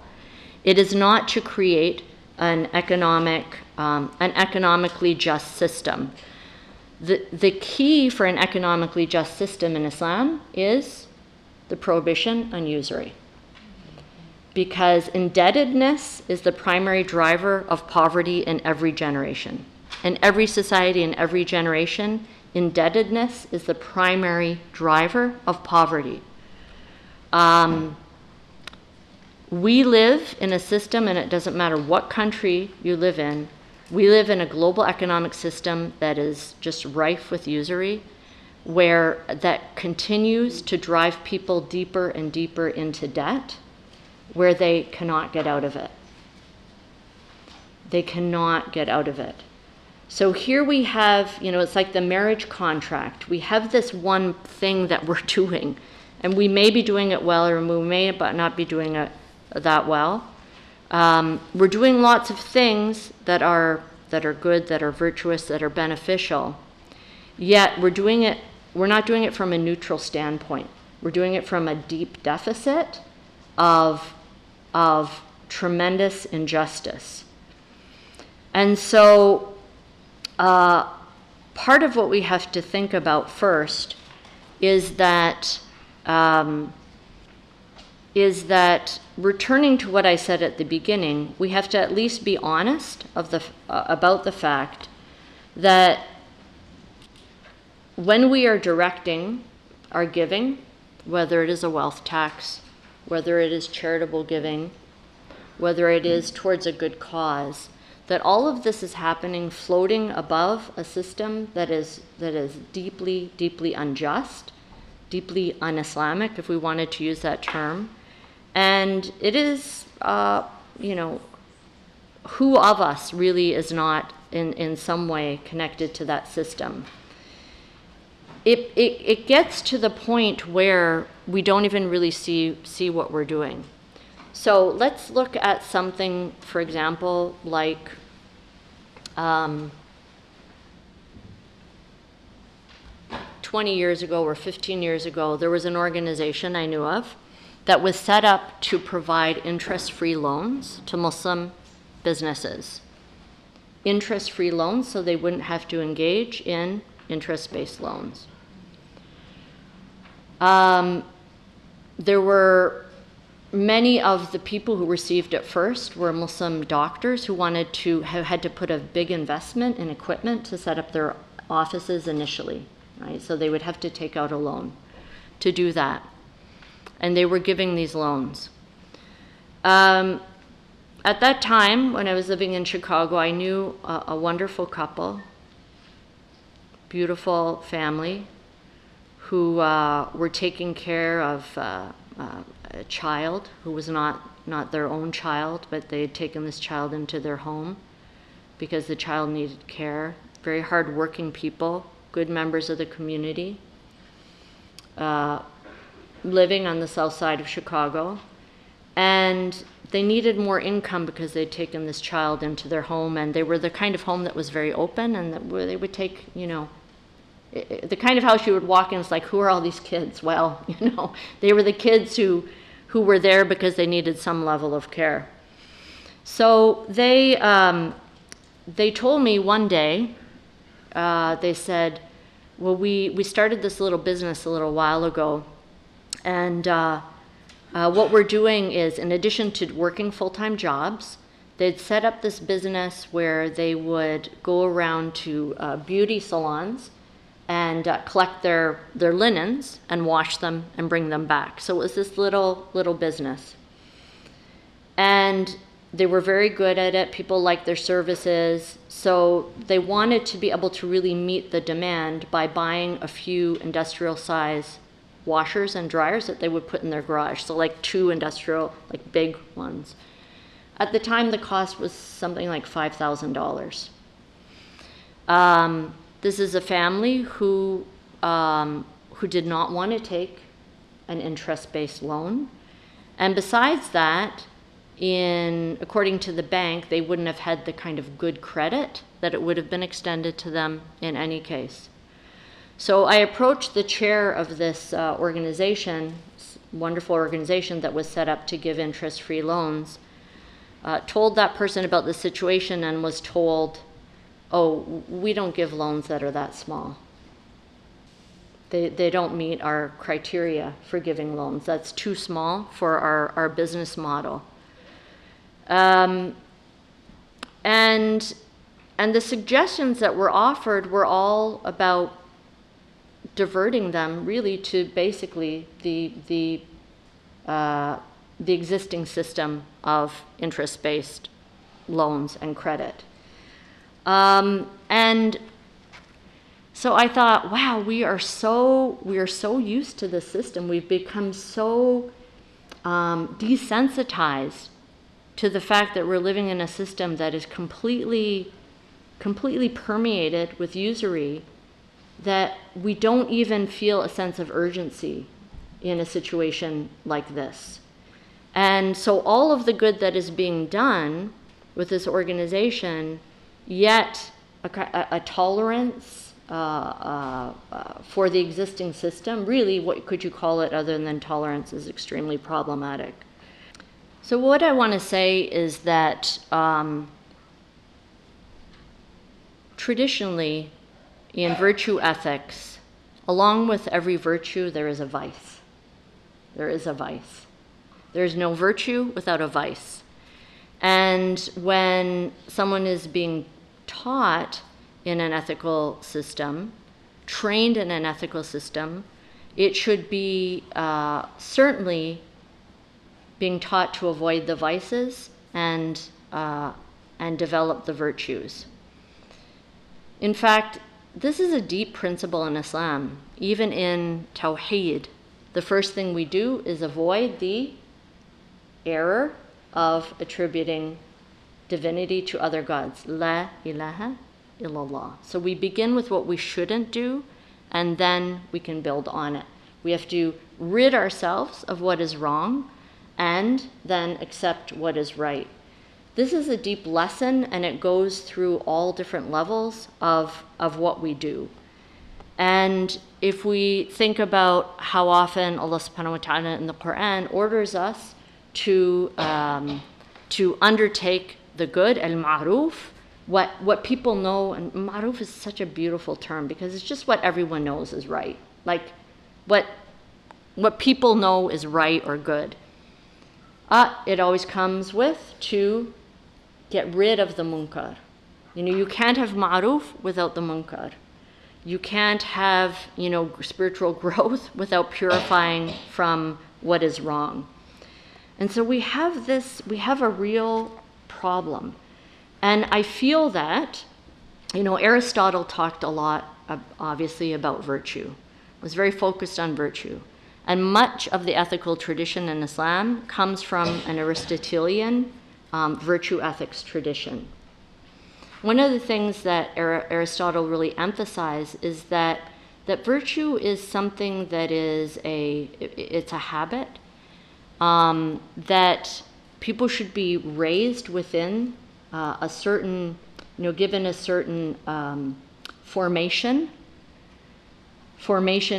It is not to create an economically just system. The key for an economically just system in Islam is the prohibition on usury. Because indebtedness is the primary driver of poverty in every generation. In every society, in every generation, indebtedness is the primary driver of poverty. We live in a system, and it doesn't matter what country you live in, we live in a global economic system that is just rife with usury, where that continues to drive people deeper and deeper into debt, where they cannot get out of it. They cannot get out of it. So here we have, it's like the marriage contract. We have this one thing that we're doing, and we may be doing it well, or we may not be doing it that well. We're doing lots of things that are good, that are virtuous, that are beneficial. Yet we're not doing it from a neutral standpoint. We're doing it from a deep deficit of tremendous injustice. And so part of what we have to think about first is that returning to what I said at the beginning, we have to at least be honest about the fact that when we are directing our giving, whether it is a wealth tax, whether it is charitable giving, whether it is towards a good cause, that all of this is happening floating above a system that is deeply, deeply unjust, deeply un-Islamic, if we wanted to use that term. And it is, who of us really is not in some way connected to that system? It gets to the point where we don't even really see what we're doing. So let's look at something, for example, like 20 years ago or 15 years ago, there was an organization I knew of that was set up to provide interest-free loans to Muslim businesses. Interest-free loans, so they wouldn't have to engage in interest-based loans. There were many of the people who received it first were Muslim doctors who had to put a big investment in equipment to set up their offices initially, right? So they would have to take out a loan to do that. And they were giving these loans. At that time, when I was living in Chicago, I knew a wonderful couple, beautiful family, who were taking care of a child who was not their own child, but they had taken this child into their home because the child needed care. Very hard-working people, good members of the community. living on the south side of Chicago, and they needed more income because they'd taken this child into their home, and they were the kind of home that was very open, and that where they would take, the kind of house you would walk in, it's like, who are all these kids? Well, they were the kids who were there because they needed some level of care. So they told me one day, they said, well, we started this little business a little while ago, and what we're doing is, in addition to working full-time jobs, they'd set up this business where they would go around to beauty salons and collect their linens and wash them and bring them back. So it was this little business. And they were very good at it. People liked their services. So they wanted to be able to really meet the demand by buying a few industrial size washers and dryers that they would put in their garage. So like 2 industrial, like big ones. At the time, the cost was something like $5,000. This is a family who did not want to take an interest-based loan. And besides that, according to the bank, they wouldn't have had the kind of good credit that it would have been extended to them in any case. So I approached the chair of this organization, wonderful organization that was set up to give interest-free loans, told that person about the situation and was told, oh, we don't give loans that are that small. They don't meet our criteria for giving loans. That's too small for our business model. And the suggestions that were offered were all about diverting them really to basically the existing system of interest-based loans and credit. And so I thought, wow, we are so used to this system. We've become so desensitized to the fact that we're living in a system that is completely permeated with usury, that we don't even feel a sense of urgency in a situation like this. And so all of the good that is being done with this organization, yet a tolerance for the existing system, really, what could you call it other than tolerance, is extremely problematic. So what I want to say is that traditionally, in virtue ethics, along with every virtue, there is a vice. There is a vice. There is no virtue without a vice. And when someone is being taught in an ethical system, trained in an ethical system, it should be certainly being taught to avoid the vices and develop the virtues. In fact, this is a deep principle in Islam. Even in Tawheed, the first thing we do is avoid the error of attributing divinity to other gods. La ilaha illallah. So we begin with what we shouldn't do, and then we can build on it. We have to rid ourselves of what is wrong, and then accept what is right. This is a deep lesson, and it goes through all different levels of what we do. And if we think about how often Allah subhanahu wa ta'ala in the Quran orders us to undertake the good, al-ma'ruf, what people know, and ma'ruf is such a beautiful term because it's just what everyone knows is right. Like what people know is right or good. It always comes with to get rid of the munkar. You can't have ma'ruf without the munkar. You can't have, spiritual growth without purifying from what is wrong. And so we have a real problem. And I feel that, Aristotle talked a lot, obviously, about virtue. Was very focused on virtue. And much of the ethical tradition in Islam comes from an Aristotelian virtue ethics tradition. One of the things that Aristotle really emphasized is that that virtue is something that it's a habit, that people should be raised within a certain, given a certain formation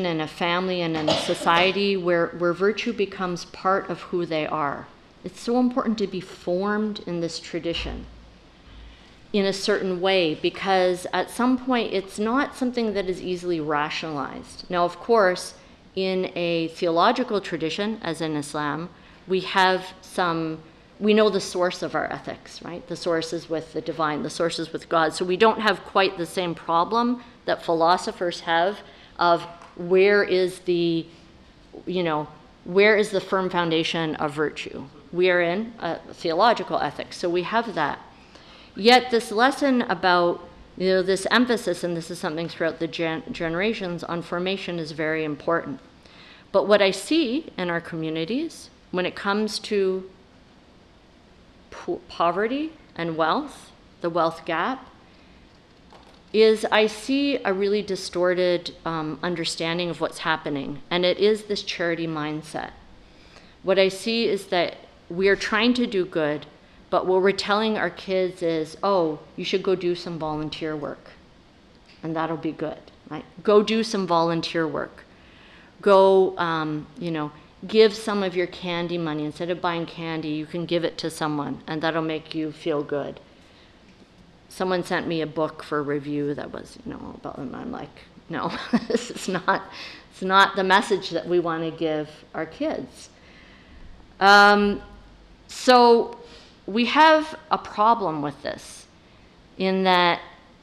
in a family and in a society where virtue becomes part of who they are. It's so important to be formed in this tradition in a certain way, because at some point it's not something that is easily rationalized. Now, of course, in a theological tradition, as in Islam, we know the source of our ethics, right? The source is with the divine, the source is with God. So we don't have quite the same problem that philosophers have of where is the firm foundation of virtue. We are in a theological ethics, so we have that. Yet this lesson about, this emphasis, and this is something throughout the generations, on formation is very important. But what I see in our communities when it comes to poverty and wealth, the wealth gap, is I see a really distorted understanding of what's happening, and it is this charity mindset. What I see is that we are trying to do good, but what we're telling our kids is, oh, you should go do some volunteer work, and that'll be good, right? Go do some volunteer work. Go, give some of your candy money. Instead of buying candy, you can give it to someone, and that'll make you feel good. Someone sent me a book for review that was, about them. I'm like, no, it's not the message that we want to give our kids. So we have a problem with this, in that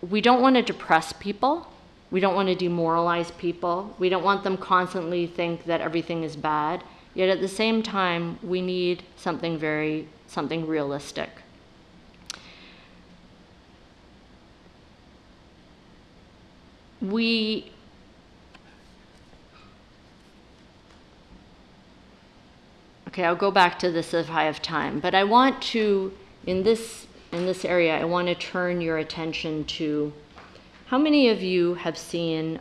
we don't want to depress people. We don't want to demoralize people. We don't want them constantly think that everything is bad. Yet at the same time, we need something realistic. Okay, I'll go back to this if I have time, but I want to, in this area, I want to turn your attention to how many of you have seen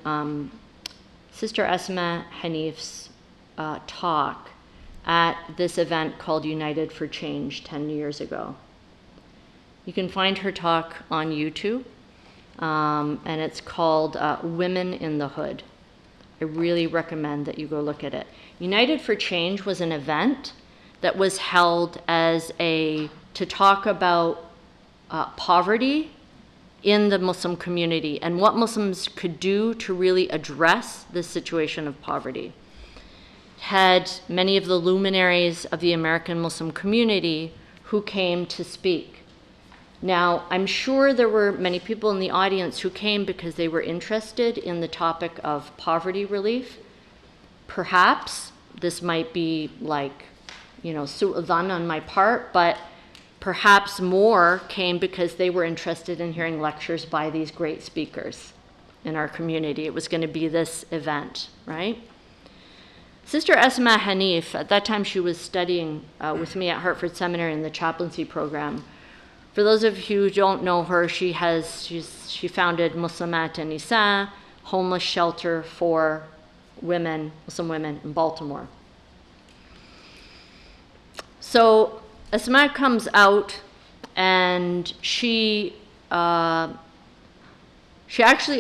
Sister Esma Hanif's talk at this event called United for Change 10 years ago. You can find her talk on YouTube, and it's called Women in the Hood. I really recommend that you go look at it. United for Change was an event that was held to talk about poverty in the Muslim community and what Muslims could do to really address this situation of poverty. It had many of the luminaries of the American Muslim community who came to speak. Now, I'm sure there were many people in the audience who came because they were interested in the topic of poverty relief. Perhaps this might be like, su'adhan on my part, but perhaps more came because they were interested in hearing lectures by these great speakers in our community. It was going to be this event, right? Sister Esma Hanif, at that time she was studying with me at Hartford Seminary in the chaplaincy program. For those of you who don't know her, she founded Muslimat and Nisa, homeless shelter for women, Muslim women in Baltimore. So Esma comes out, and she actually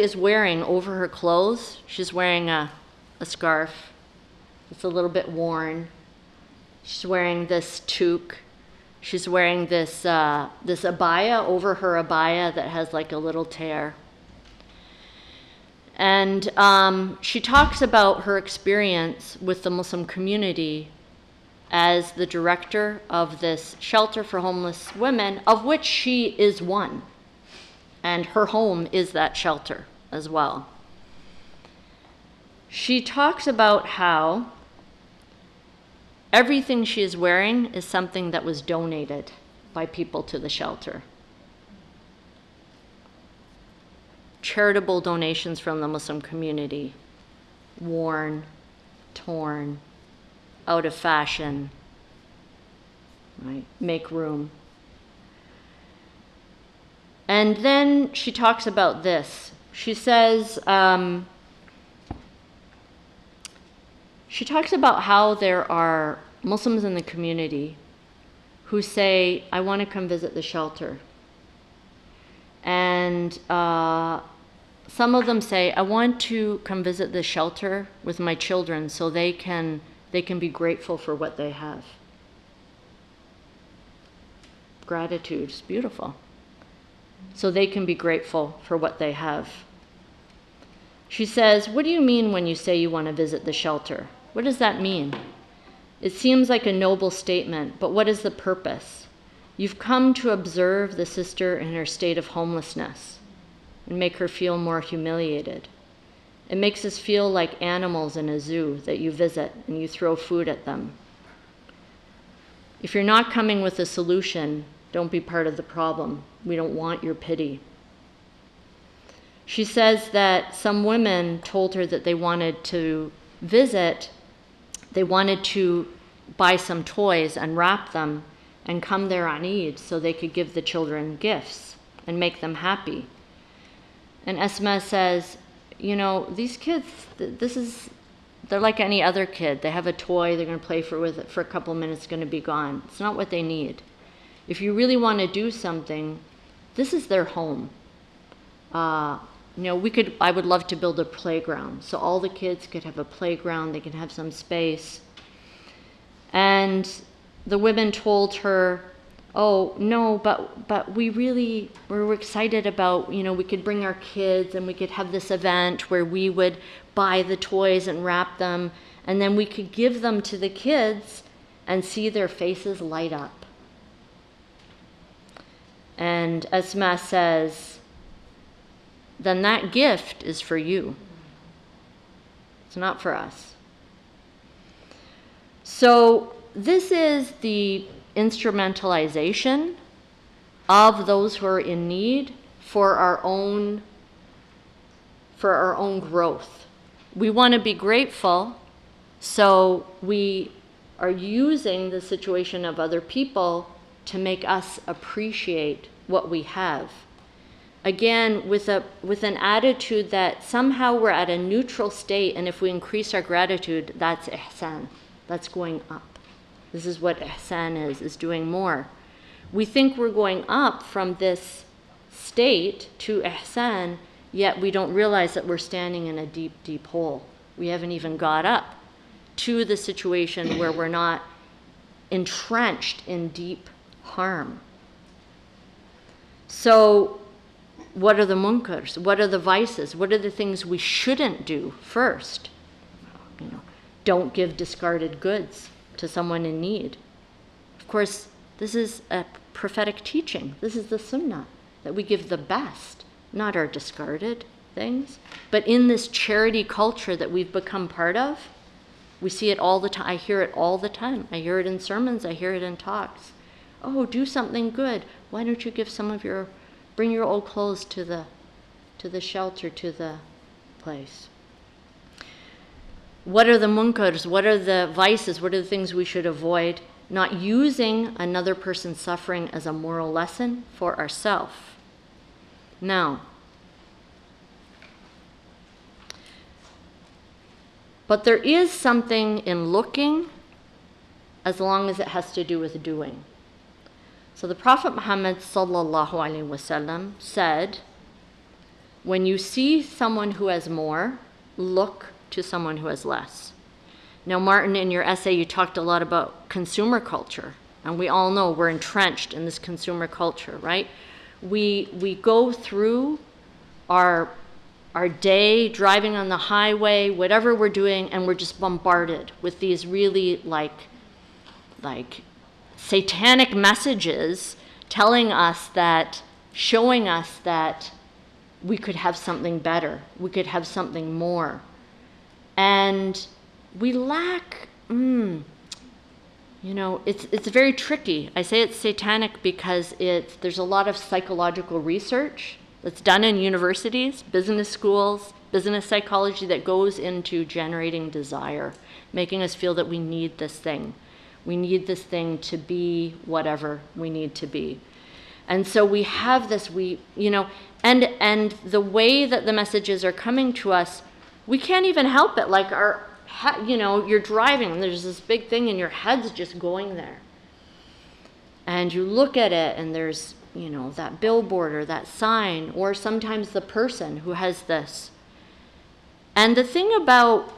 is wearing, over her clothes, she's wearing a scarf. It's a little bit worn. She's wearing this toque. She's wearing this abaya over her abaya that has like a little tear. And she talks about her experience with the Muslim community as the director of this shelter for homeless women, of which she is one. And her home is that shelter as well. She talks about how everything she is wearing is something that was donated by people to the shelter. Charitable donations from the Muslim community, worn, torn, out of fashion, right? Make room. And then she talks about this. She says, She talks about how there are Muslims in the community who say, I want to come visit the shelter. And some of them say, I want to come visit the shelter with my children so they can be grateful for what they have. Gratitude is beautiful. So they can be grateful for what they have. She says, what do you mean when you say you want to visit the shelter? What does that mean? It seems like a noble statement, but what is the purpose? You've come to observe the sister in her state of homelessness and make her feel more humiliated. It makes us feel like animals in a zoo that you visit and you throw food at them. If you're not coming with a solution, don't be part of the problem. We don't want your pity. She says that some women told her that they wanted to visit, they wanted to buy some toys and wrap them and come there on Eid so they could give the children gifts and make them happy. And Esma says, you know, these kids, they're like any other kid. They have a toy, they're going to play with it for a couple minutes, it's going to be gone. It's not what they need. If you really want to do something, this is their home. You know, I would love to build a playground so all the kids could have a playground, they can have some space. And the women told her, oh, no, but we're excited about, you know, we could bring our kids and we could have this event where we would buy the toys and wrap them, and then we could give them to the kids and see their faces light up. And Esma says, then that gift is for you. It's not for us. So this is the instrumentalization of those who are in need for our own growth. We want to be grateful, so we are using the situation of other people to make us appreciate what we have. Again, with an attitude that somehow we're at a neutral state, and if we increase our gratitude, that's ihsan. That's going up. This is what ihsan is doing more. We think we're going up from this state to ihsan, yet we don't realize that we're standing in a deep, deep hole. We haven't even got up to the situation where we're not entrenched in deep harm. So, what are the munkars? What are the vices? What are the things we shouldn't do first? You know, don't give discarded goods to someone in need. Of course, this is a prophetic teaching. This is the sunnah, that we give the best, not our discarded things. But in this charity culture that we've become part of, we see it all the time. I hear it all the time. I hear it in sermons. I hear it in talks. Oh, do something good. Why don't you give bring your old clothes to the shelter, to the place? What are the munkars? What are the vices? What are the things we should avoid? Not using another person's suffering as a moral lesson for ourselves. Now, but there is something in looking as long as it has to do with doing. So the Prophet Muhammad sallallahu alaihi wasallam said, when you see someone who has more, look to someone who has less. Now, Martin, in your essay, you talked a lot about consumer culture, and we all know we're entrenched in this consumer culture, right? We go through our day driving on the highway, whatever we're doing, and we're just bombarded with these really like satanic messages telling us that, showing us that we could have something better, we could have something more. And we lack, you know, it's very tricky. I say it's satanic because there's a lot of psychological research that's done in universities, business schools, business psychology that goes into generating desire, making us feel that we need this thing. We need this thing to be whatever we need to be. And so we have this, and the way that the messages are coming to us, we can't even help it. Like our you're driving and there's this big thing and your head's just going there. And you look at it and there's, that billboard or that sign, or sometimes the person who has this. And the thing about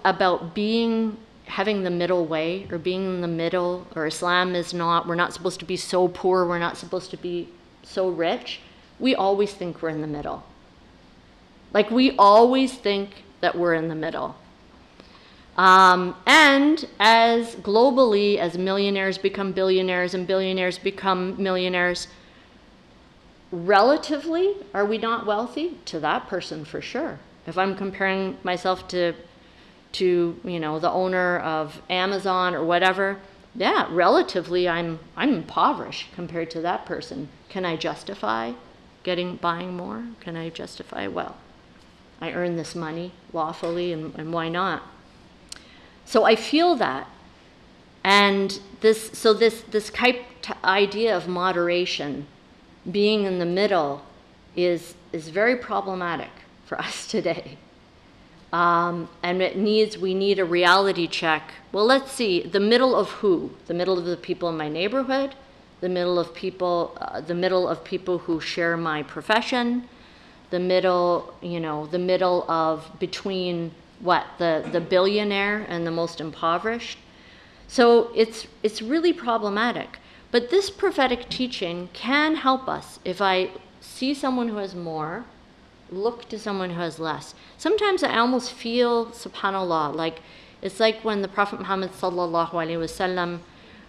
having the middle way, or being in the middle, or Islam is not, we're not supposed to be so poor, we're not supposed to be so rich, we always think we're in the middle. Like, we always think that we're in the middle. And as globally, as millionaires become billionaires and billionaires become millionaires, relatively, are we not wealthy? To that person, for sure. If I'm comparing myself to the owner of Amazon or whatever, yeah, relatively, I'm impoverished compared to that person. Can I justify buying more? Can I justify, well, I earn this money lawfully, and why not? So I feel that. And this idea of moderation, being in the middle, is very problematic for us today. And we need a reality check. Well, let's see, the middle of who? The middle of the people in my neighborhood, the middle of people who share my profession, the middle of between what, the billionaire and the most impoverished. So it's really problematic. But this prophetic teaching can help us. If I see someone who has more, look to someone who has less. Sometimes I almost feel, subhanAllah, it's like when the Prophet Muhammad sallallahu alaihi wasallam,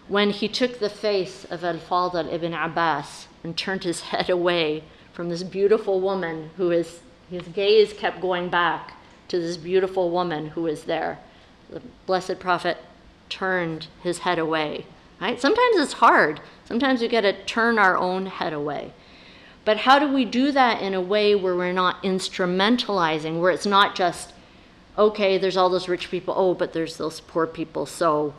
when he took the face of Al-Fadl ibn Abbas and turned his head away from this beautiful woman his gaze kept going back to this beautiful woman who was there. The Blessed Prophet turned his head away. Right? Sometimes it's hard. Sometimes we got to turn our own head away. But how do we do that in a way where we're not instrumentalizing, where it's not just, okay, there's all those rich people, oh, but there's those poor people, so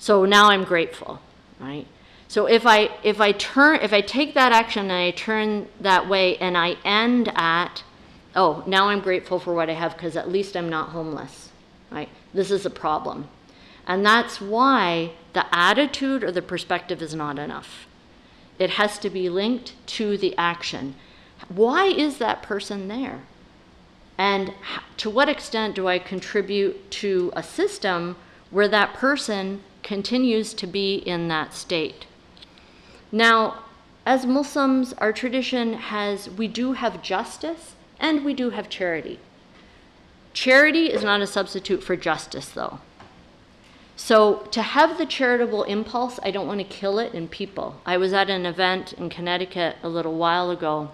now I'm grateful, right? So if I take that action and I turn that way and I end at, oh, now I'm grateful for what I have because at least I'm not homeless, right? This is a problem. And that's why the attitude or the perspective is not enough. It has to be linked to the action. Why is that person there? And to what extent do I contribute to a system where that person continues to be in that state? Now, as Muslims, our tradition we do have justice and we do have charity. Charity is not a substitute for justice, though. So to have the charitable impulse, I don't want to kill it in people. I was at an event in Connecticut a little while ago,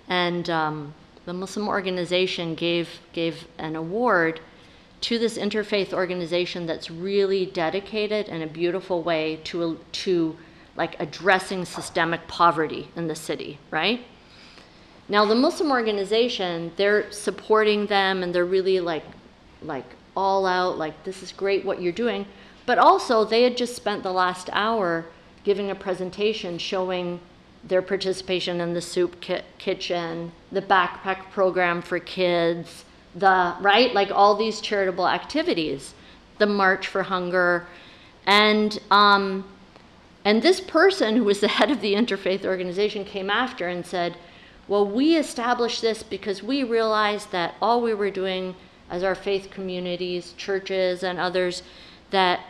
and the Muslim organization gave an award to this interfaith organization that's really dedicated in a beautiful way to like addressing systemic poverty in the city, right? Now the Muslim organization, they're supporting them and they're really like all out, like this is great what you're doing. But also they had just spent the last hour giving a presentation showing their participation in the soup kitchen, the backpack program for kids, like all these charitable activities, the March for Hunger. And this person who was the head of the interfaith organization came after and said, well, we established this because we realized that all we were doing as our faith communities, churches and others, that,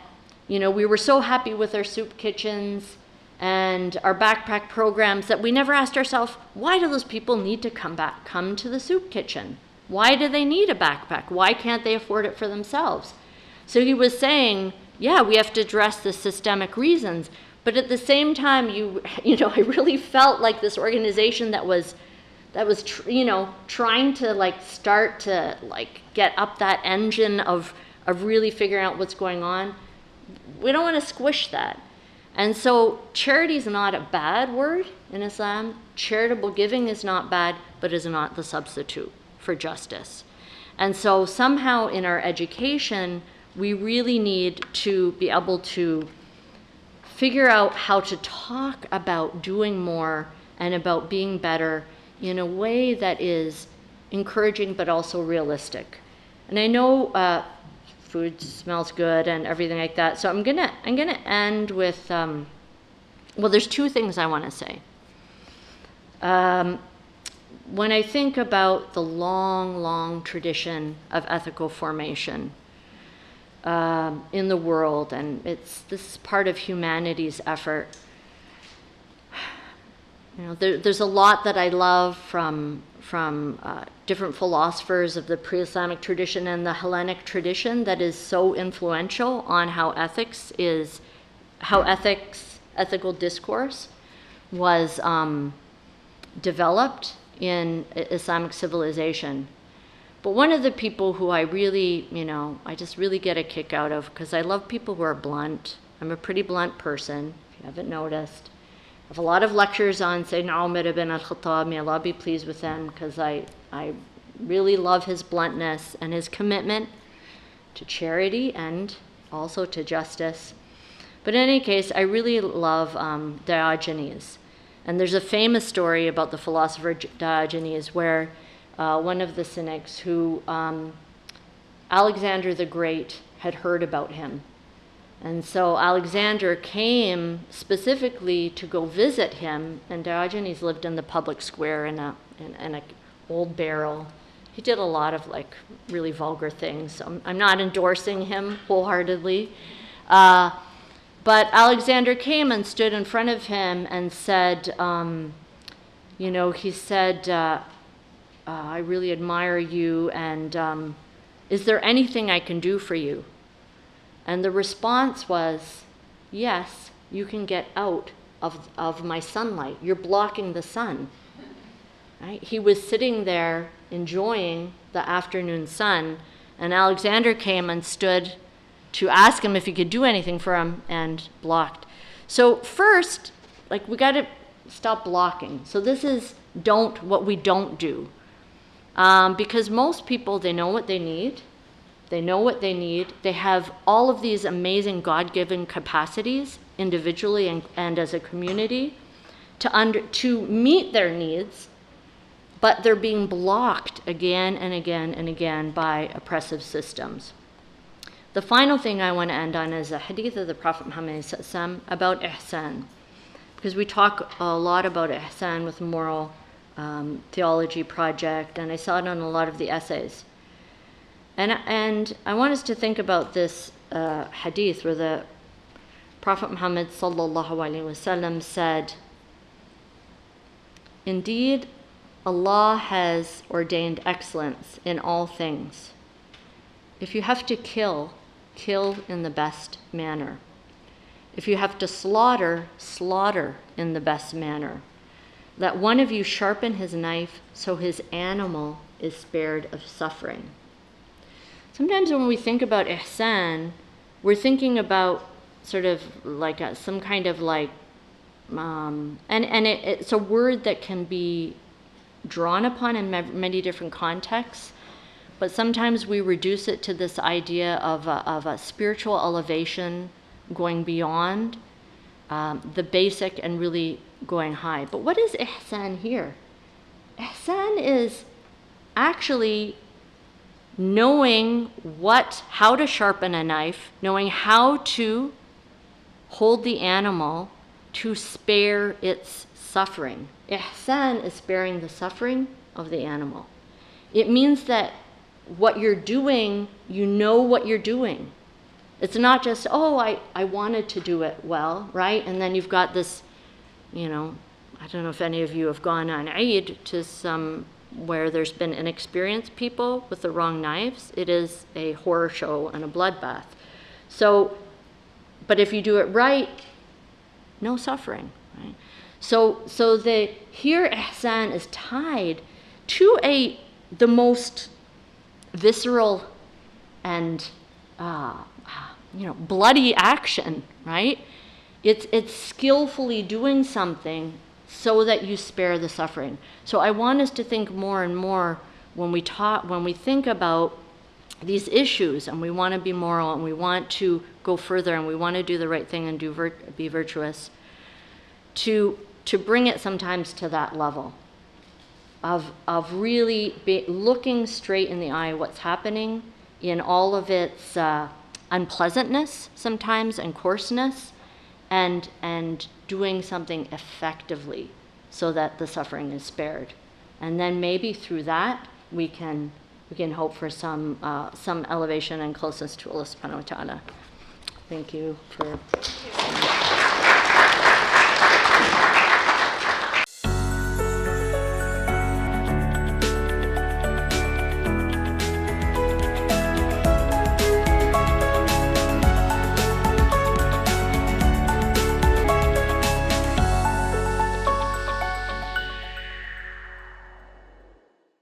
we were so happy with our soup kitchens and our backpack programs that we never asked ourselves, why do those people need to come to the soup kitchen? Why do they need a backpack? Why can't they afford it for themselves? So he was saying, yeah, we have to address the systemic reasons, but at the same time, I really felt like this organization that was trying to start to get up that engine of really figuring out what's going on. We don't want to squish that. And so charity is not a bad word in Islam. Charitable giving is not bad, but is not the substitute for justice. And so somehow in our education, we really need to be able to figure out how to talk about doing more and about being better in a way that is encouraging but also realistic. And I know food smells good and everything like that. So I'm gonna end with well, there's two things I want to say. When I think about the long tradition of ethical formation in the world, and this is part of humanity's effort. You know, there's a lot that I love from different philosophers of the pre-Islamic tradition and the Hellenic tradition that is so influential on how ethical discourse was developed in Islamic civilization. But one of the people who I really, I just really get a kick out of, because I love people who are blunt. I'm a pretty blunt person, if you haven't noticed. I have a lot of lectures on Sayyidina Umar ibn al-Khattab, may Allah be pleased with him, because I really love his bluntness and his commitment to charity and also to justice. But in any case, I really love Diogenes. And there's a famous story about the philosopher Diogenes where one of the cynics who Alexander the Great had heard about him. And so Alexander came specifically to go visit him, and Diogenes lived in the public square in an old barrel. He did a lot of really vulgar things. So I'm not endorsing him wholeheartedly. But Alexander came and stood in front of him and said, he said, I really admire you, and is there anything I can do for you? And the response was, yes, you can get out of my sunlight. You're blocking the sun. Right? He was sitting there enjoying the afternoon sun, and Alexander came and stood to ask him if he could do anything for him, and blocked. So first, we got to stop blocking. So this is what we don't do. Because most people, they know what they need. They have all of these amazing God-given capacities, individually and as a community, to meet their needs, but they're being blocked again and again and again by oppressive systems. The final thing I want to end on is a hadith of the Prophet Muhammad about ihsan, because we talk a lot about ihsan with Moral Theology Project, and I saw it on a lot of the essays. And I want us to think about this hadith where the Prophet Muhammad sallallahu alaihi wasallam said, "Indeed, Allah has ordained excellence in all things. If you have to kill in the best manner. If you have to slaughter in the best manner. Let one of you sharpen his knife so his animal is spared of suffering." Sometimes when we think about ihsan, we're thinking about sort of some kind of it's a word that can be drawn upon in many different contexts, but sometimes we reduce it to this idea of a spiritual elevation going beyond the basic and really going high. But what is ihsan here? Ihsan is actually knowing how to sharpen a knife, knowing how to hold the animal to spare its suffering. Ihsan is sparing the suffering of the animal. It means that what you're doing, you know what you're doing. It's not just, I wanted to do it well, right? And then you've got this, I don't know if any of you have gone on Eid to where there's been inexperienced people with the wrong knives. It is a horror show and a bloodbath. So, but if you do it right, no suffering, right? So here ihsan is tied to the most visceral and bloody action, right? It's skillfully doing something so that you spare the suffering. So I want us to think more and more when we think about these issues, and we want to be moral, and we want to go further, and we want to do the right thing and be virtuous, to bring it sometimes to that level. of really looking straight in the eye what's happening in all of its unpleasantness sometimes and coarseness, and doing something effectively so that the suffering is spared. And then maybe through that we can hope for some elevation and closeness to Allah subhanahu wa ta'ala. Thank you for